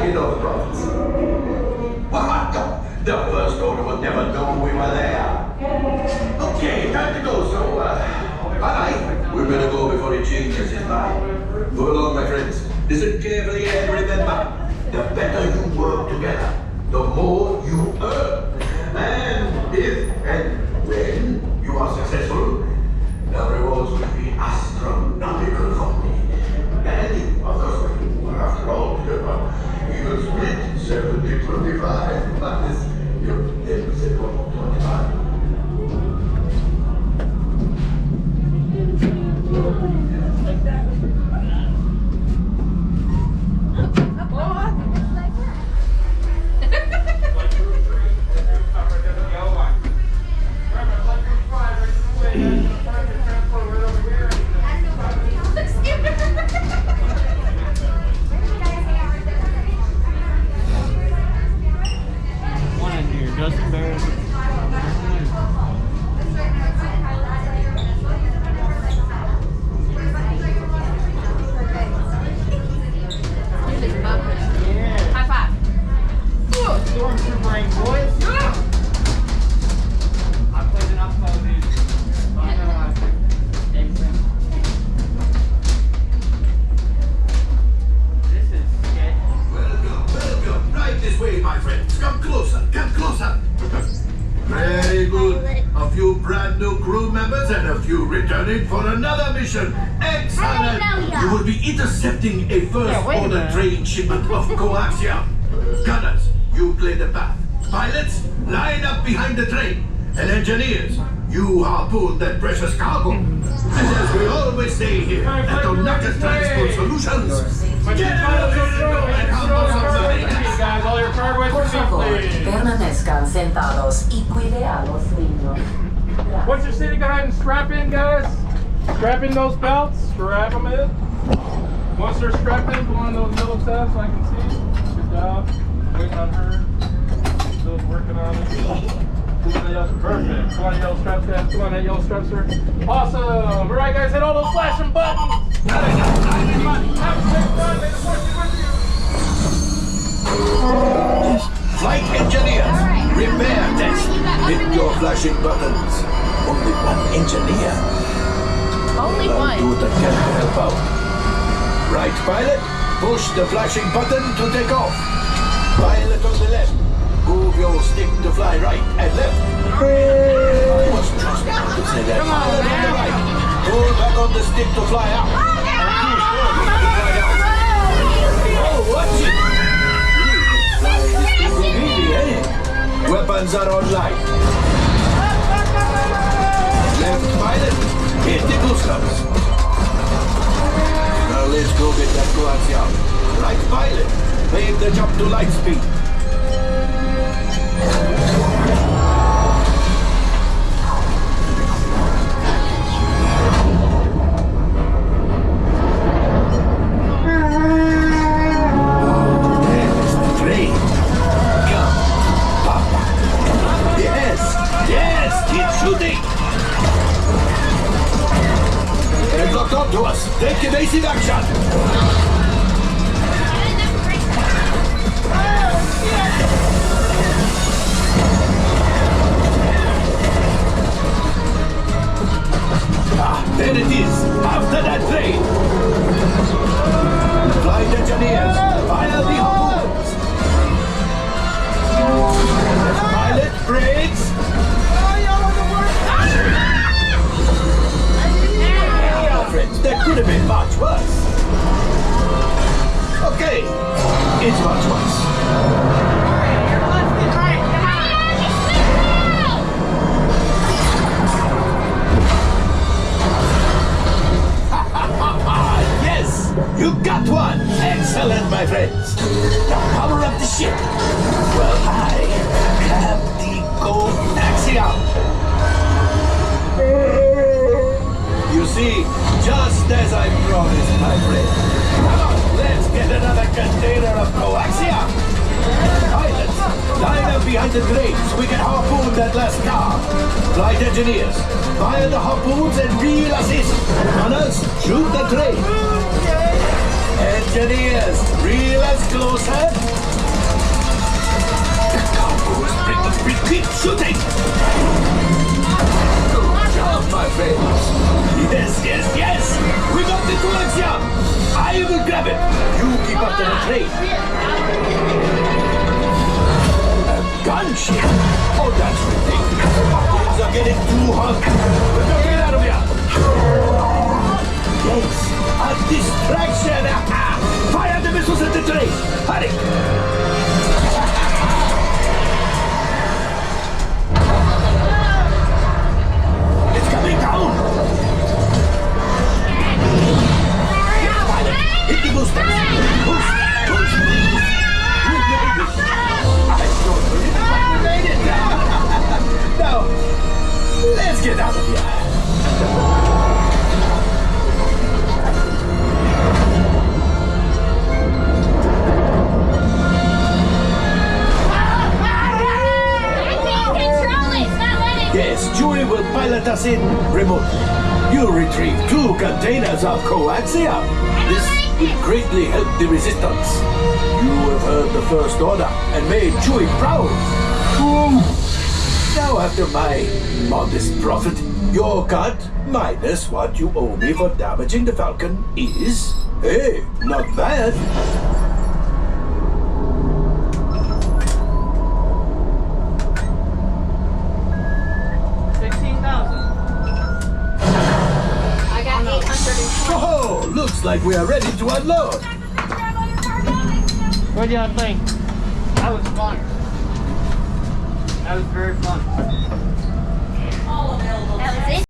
you know the prophets. What? The First Order would never know we were there. Okay, time to go, so, bye-bye. We better go before he changes his mind. Move along, my friends. Listen carefully and remember, the better you work together, the more you earn. And if and when you are successful, the rewards will be astronomical for me. And of course, when you work all together, even split 70-25. That is your 10% of 25. You will be intercepting a first-order train shipment of coaxium. Gunners, you clear the path. Pilots, line up behind the train. And engineers, you harpoon that precious cargo. And as we always say here at Onaka Transport Solutions, get out of here and help us guys, all your cardway Por favor, please. permanezcan sentados y cuide a los niños. Once you're sitting, go ahead and strap in, guys. Strap in those belts, strap them in. Once they're strapped in, go on those middle tabs so I can see. Good job. Waiting on her. Still working on it. Perfect. Come on, yellow straps, guys. Come on, that yellow straps, sir. Awesome. All right, guys, hit all those flashing buttons. Have a safe run. May the force be with you. Flight engineers, repair test. Hit your flashing buttons. Only one engineer. Only one. Do the can help out. Right, pilot, push the flashing button to take off. Pilot on the left, move your stick to fly right and left. I was just about to say that. Pilot on the right, pull back on the stick to fly out. And push forward to fly out. Oh, watch it! Flying is easy, eh? Weapons are online. Left pilot, hit the boosters. Now let's go get that coaxium. Right pilot, make the jump to light speed. There's the train. Come, Papa. Yes, keep shooting. They've locked onto us. Take evasive action. There it is, after that train. Flight engineers, fire the harpoons. Pilot brakes. My friends, that could have been much worse. Okay, it's much worse. You got one! Excellent, my friends! Now power up the ship! Well, I have the coaxium! You see, just as I promised, my friend. Come on, let's get another container of coaxium! Pilots, line up behind the train so we can harpoon that last car. Flight engineers, fire the harpoons and reel assist. Gunners, shoot the train. Engineers, reel us closer Keep shooting! Good job, my friends! Yes! We got the coaxium! I will grab it! You keep up the train! A gunship? Oh, that's ridiculous! Things are getting too hot! Get out of here! Yes! A distraction! Fire the missiles at the train! Hurry! It's coming down! Hit the booster! Push! We made it! I don't believe it, but we made it! Now, let's get out of here! Yes, Chewie will pilot us in remotely. You retrieve 2 containers of coaxium. This will greatly help the resistance. You have heard the First Order and made Chewie proud. Now, after my modest profit, your cut minus what you owe me for damaging the Falcon is, hey, not bad. Oh, looks like we are ready to unload. What do y'all think? That was fun. That was very fun.